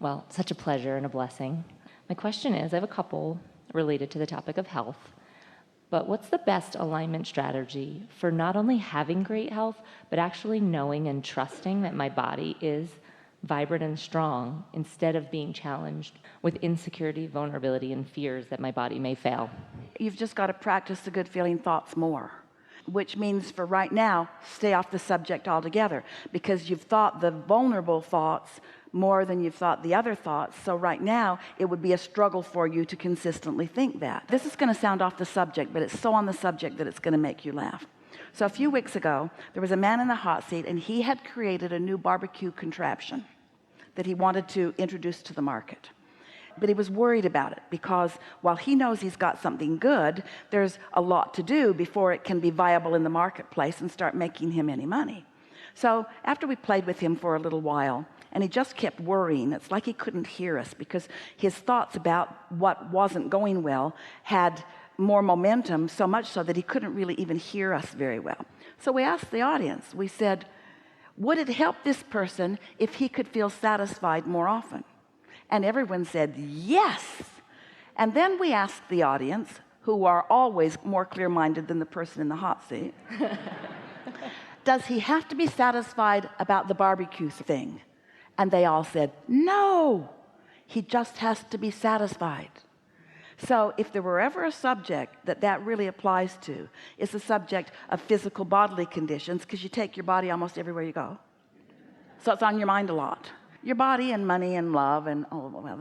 Well, such a pleasure and a blessing. My question is, I have a couple related to the topic of health, but what's the best alignment strategy for not only having great health, but actually knowing and trusting that my body is vibrant and strong instead of being challenged with insecurity, vulnerability, and fears that my body may fail? You've just got to practice the good feeling thoughts more, which means for right now, stay off the subject altogether, because you've thought the vulnerable thoughts more than you've thought the other thoughts. So right now, it would be a struggle for you to consistently think that. This is going to sound off the subject, but it's so on the subject that it's going to make you laugh. So a few weeks ago, there was a man in the hot seat, and he had created a new barbecue contraption that he wanted to introduce to the market. But he was worried about it because while he knows he's got something good, there's a lot to do before it can be viable in the marketplace and start making him any money. So after we played with him for a little while, and he just kept worrying, it's like he couldn't hear us because his thoughts about what wasn't going well had more momentum, so much so that he couldn't really even hear us very well. So we asked the audience, we said, would it help this person if he could feel satisfied more often? And everyone said yes. And then we asked the audience, who are always more clear-minded than the person in the hot seat, does he have to be satisfied about the barbecue thing? And they all said no, he just has to be satisfied. So if there were ever a subject that really applies to, it's the subject of physical bodily conditions, because you take your body almost everywhere you go. So it's on your mind a lot. Your body and money and love and, oh, well,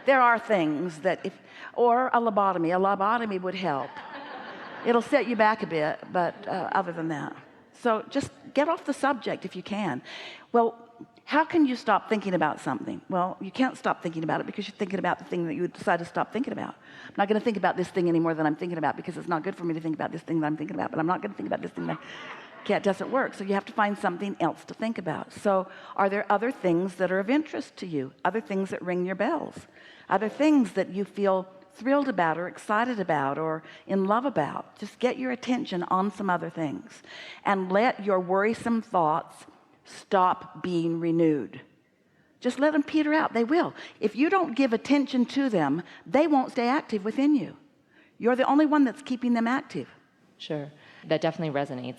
there are things that or a lobotomy would help. It'll set you back a bit, but other than that. So just get off the subject if you can. Well, how can you stop thinking about something? Well, you can't stop thinking about it because you're thinking about the thing that you decide to stop thinking about. I'm not going to think about this thing any more than I'm thinking about because it's not good for me to think about this thing that I'm thinking about, but I'm not going to think about this thing that it doesn't work. So you have to find something else to think about. So are there other things that are of interest to you? Other things that ring your bells? Other things that you feel thrilled about or excited about or in love about? Just get your attention on some other things and let your worrisome thoughts stop being renewed. Just let them peter out. They will. If you don't give attention to them, they won't stay active within you. You're the only one that's keeping them active. Sure. That definitely resonates.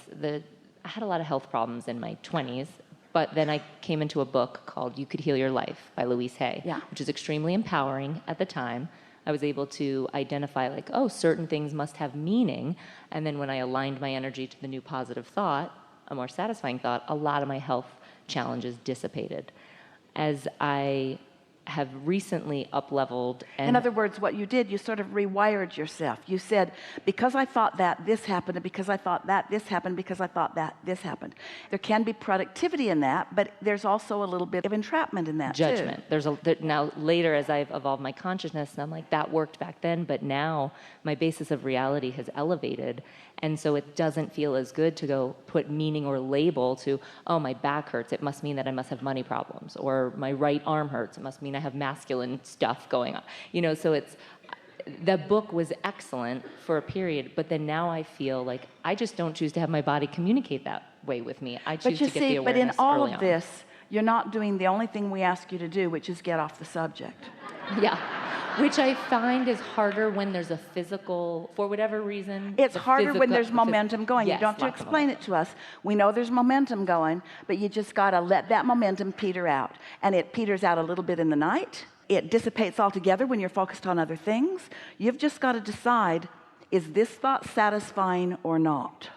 I had a lot of health problems in my 20s, but then I came into a book called You Could Heal Your Life by Louise Hay, which is extremely empowering at the time. I was able to identify certain things must have meaning. And then when I aligned my energy to the new positive thought, a more satisfying thought, a lot of my health challenges dissipated. As I have recently up-leveled. In other words, what you did, you sort of rewired yourself. You said, because I thought that, this happened, and because I thought that, this happened, because I thought that, this happened. There can be productivity in that, but there's also a little bit of entrapment in that, judgment. too. Now, later, as I've evolved my consciousness, and I'm like, that worked back then, but now my basis of reality has elevated, and so it doesn't feel as good to go put meaning or label to, oh, my back hurts, it must mean that I must have money problems, or my right arm hurts, it must mean I have masculine stuff going on. So the book was excellent for a period, but then now I feel like I just don't choose to have my body communicate that way with me. I choose to get the awareness. But in all of on. this, you're not doing the only thing we ask you to do, which is get off the subject. Yeah. Which I find is harder when there's a physical, for whatever reason. It's harder when there's momentum going. Yes, you don't have to explain it to us. We know there's momentum going, but you just got to let that momentum peter out. And it peters out a little bit in the night. It dissipates altogether when you're focused on other things. You've just got to decide, is this thought satisfying or not?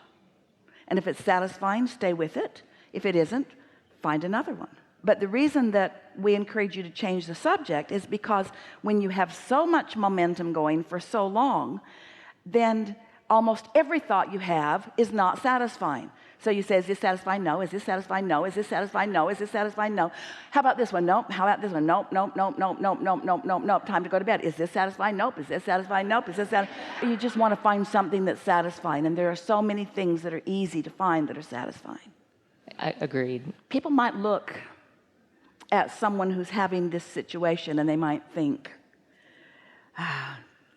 And if it's satisfying, stay with it. If it isn't, find another one. But the reason that we encourage you to change the subject is because when you have so much momentum going for so long, then almost every thought you have is not satisfying. So you say, is this satisfying? No. Is this satisfying? No. Is this satisfying? No. Is this satisfying? No. How about this one? Nope. How about this one? Nope, nope, nope, nope, nope, nope, nope, nope, nope. Time to go to bed. Is this satisfying? Nope. Is this satisfying? Nope. Is this satisfying? You just want to find something that's satisfying. And there are so many things that are easy to find that are satisfying. I agreed. People might look at someone who's having this situation and they might think,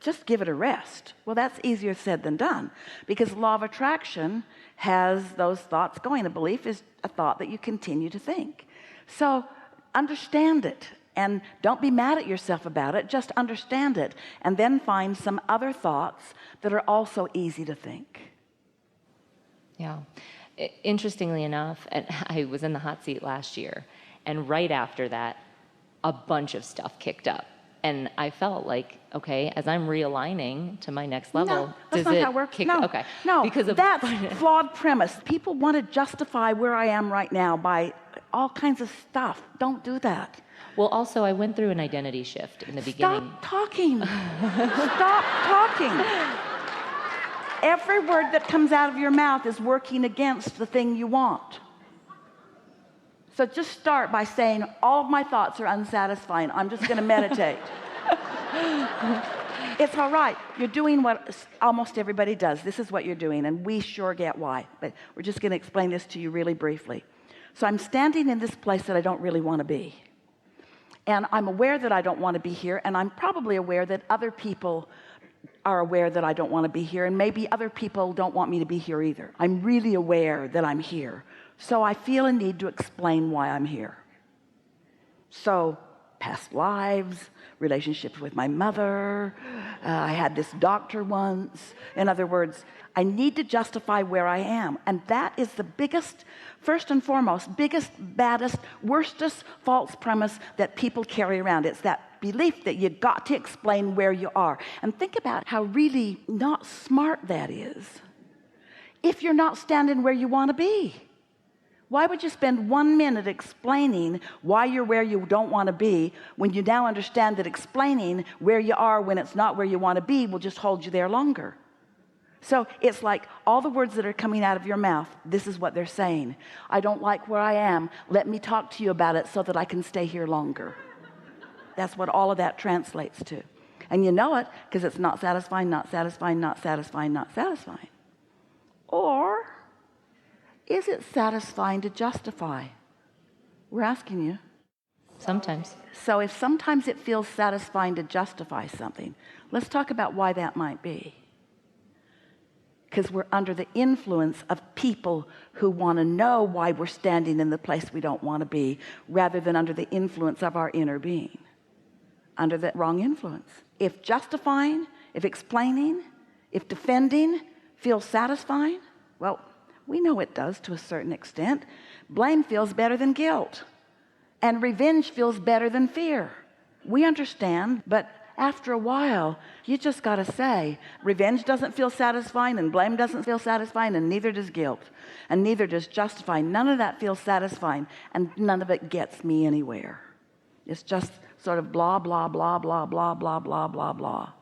just give it a rest. Well, that's easier said than done, because law of attraction has those thoughts going. A belief is a thought that you continue to think. So understand it And don't be mad at yourself about it. Just understand it. And then find some other thoughts that are also easy to think. Yeah. Interestingly enough, I was in the hot seat last year, and right after that, a bunch of stuff kicked up. And I felt like, okay, as I'm realigning to my next level, No, that's does not it how it works. kick? No, Okay. no, Because of that's flawed premise. People want to justify where I am right now by all kinds of stuff. Don't do that. Well, also, I went through an identity shift in the beginning. Stop talking. Stop talking. Every word that comes out of your mouth is working against the thing you want. So just start by saying, all of my thoughts are unsatisfying. I'm just going to meditate. It's all right. You're doing what almost everybody does. This is what you're doing, and we sure get why. But we're just going to explain this to you really briefly. So I'm standing in this place that I don't really want to be. And I'm aware that I don't want to be here, and I'm probably aware that other people are aware that I don't want to be here, and maybe other people don't want me to be here either. I'm really aware that I'm here. So I feel a need to explain why I'm here. So past lives, relationships with my mother, I had this doctor once. In other words, I need to justify where I am. And that is the biggest, first and foremost, biggest, baddest, worstest false premise that people carry around. It's that belief that you've got to explain where you are. And think about how really not smart that is if you're not standing where you want to be. Why would you spend 1 minute explaining why you're where you don't want to be when you now understand that explaining where you are when it's not where you want to be will just hold you there longer? So it's like all the words that are coming out of your mouth, this is what they're saying. I don't like where I am. Let me talk to you about it so that I can stay here longer. That's what all of that translates to. And you know it because it's not satisfying, not satisfying, not satisfying, not satisfying. Or is it satisfying to justify? We're asking you. Sometimes. So if sometimes it feels satisfying to justify something, let's talk about why that might be. Because we're under the influence of people who want to know why we're standing in the place we don't want to be, rather than under the influence of our inner being. Under the wrong influence. If justifying, if explaining, if defending feels satisfying, well, we know it does to a certain extent. Blame feels better than guilt. And revenge feels better than fear. We understand, but after a while, you just got to say, revenge doesn't feel satisfying, and blame doesn't feel satisfying, and neither does guilt, and neither does justifying. None of that feels satisfying, and none of it gets me anywhere. It's just sort of blah, blah, blah, blah, blah, blah, blah, blah, blah.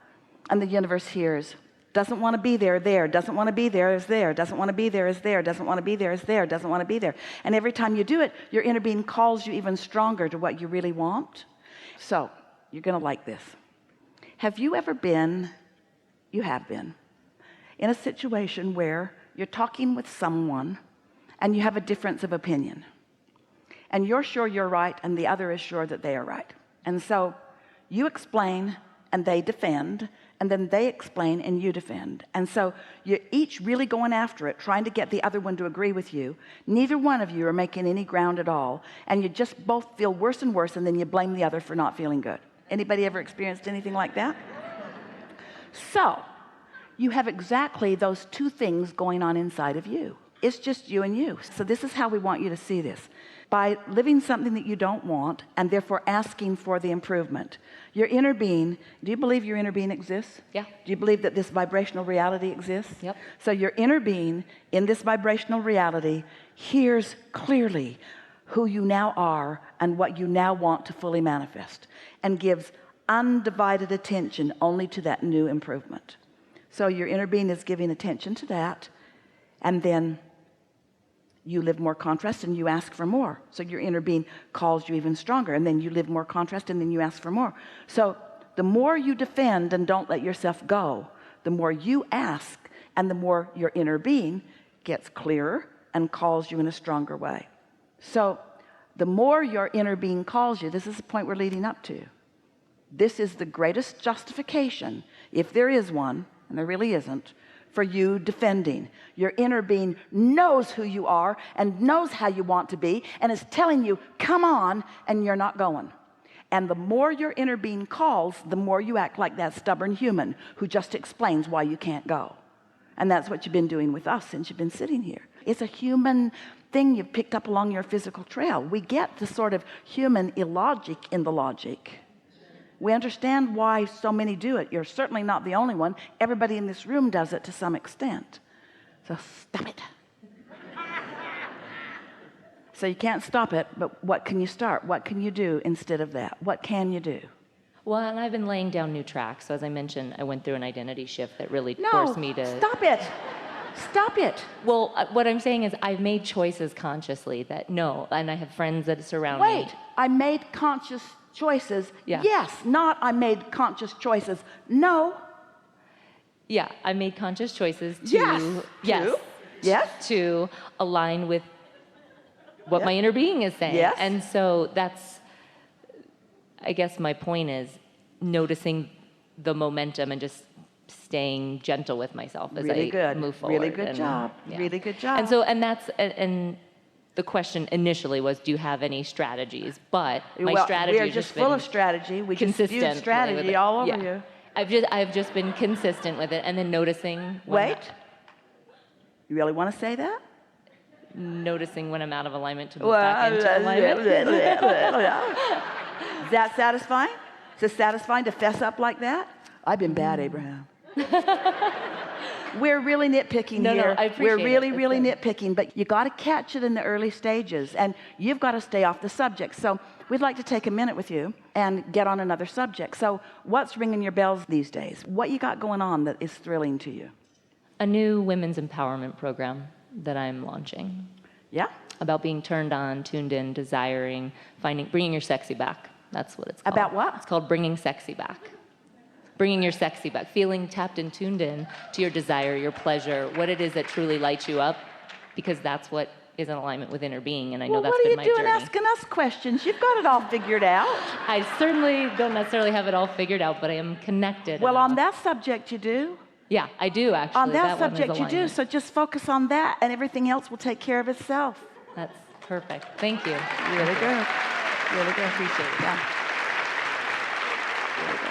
And the universe hears, doesn't want to be there, there, doesn't want to be there, is there, doesn't want to be there, is there, doesn't want to be there, is there, doesn't want to be there. And every time you do it, your inner being calls you even stronger to what you really want. So you're going to like this. Have you ever been, you have been, in a situation where you're talking with someone and you have a difference of opinion? And you're sure you're right and the other is sure that they are right. And so you explain and they defend, and then they explain and you defend. And so you're each really going after it, trying to get the other one to agree with you. Neither one of you are making any ground at all, and you just both feel worse and worse, and then you blame the other for not feeling good. Anybody ever experienced anything like that? So you have exactly those two things going on inside of you. It's just you and you. So this is how we want you to see this. By living something that you don't want and therefore asking for the improvement. Your inner being, do you believe your inner being exists? Yeah. Do you believe that this vibrational reality exists? Yep. So your inner being in this vibrational reality hears clearly who you now are and what you now want to fully manifest, and gives undivided attention only to that new improvement. So your inner being is giving attention to that, and then you live more contrast and you ask for more. So your inner being calls you even stronger, and then you live more contrast and then you ask for more. So the more you defend and don't let yourself go, the more you ask, and the more your inner being gets clearer and calls you in a stronger way. So the more your inner being calls you, this is the point we're leading up to. This is the greatest justification, if there is one, and there really isn't, for you defending. Your inner being knows who you are and knows how you want to be, and is telling you, come on, and you're not going. And the more your inner being calls, the more you act like that stubborn human who just explains why you can't go. And that's what you've been doing with us since you've been sitting here. It's a human thing you've picked up along your physical trail. We get the sort of human illogic in the logic. We understand why so many do it. You're certainly not the only one. Everybody in this room does it to some extent. So stop it. So you can't stop it, but what can you start? What can you do instead of that? What can you do? Well, and I've been laying down new tracks. So as I mentioned, I went through an identity shift that really No, forced me to... stop it. Stop it. Well, what I'm saying is I've made choices consciously that no, and I have friends that surround me. Wait, I made conscious choices. Yeah. Yes, not I made conscious choices. No. Yeah, I made conscious choices to... Yes. Yes. To? Yes. To align with what Yes. my inner being is saying. Yes. And so that's, I guess my point is noticing the momentum and just staying gentle with myself as Really I good. move forward. Really good job. Yeah. Really good job. And the question initially was, do you have any strategies? But my Well, strategy we're has just been full of strategy. We just consistent spewed with strategy it. all over Yeah. you. I've just been consistent with it, and then noticing. Wait. You really want to say that? Noticing when I'm out of alignment to move back into alignment. Is that satisfying? Is it satisfying to fess up like that? I've been bad, Abraham. We're really nitpicking No, here. I appreciate We're really, it. It's really good. nitpicking, but you got to catch it in the early stages, and you've got to stay off the subject. So we'd like to take a minute with you and get on another subject. So what's ringing your bells these days? What you got going on that is thrilling to you? A new women's empowerment program that I'm launching Yeah? about being turned on, tuned in, desiring, bringing your sexy back. That's what it's called. About what? It's called bringing sexy back. Bringing your sexy back, feeling tapped and tuned in to your desire, your pleasure, what it is that truly lights you up, because that's what is in alignment with inner being, and I know Well, that's what are been you my doing journey. asking us questions? You've got it all figured out. I certainly don't necessarily have it all figured out, but I am connected. Well, on enough. that subject you do. Yeah, I do actually. On that one is subject you do. alignment. So just focus on that, and everything else will take care of itself. That's perfect. Thank you. Really good. Really good. Appreciate it. Yeah. Really good.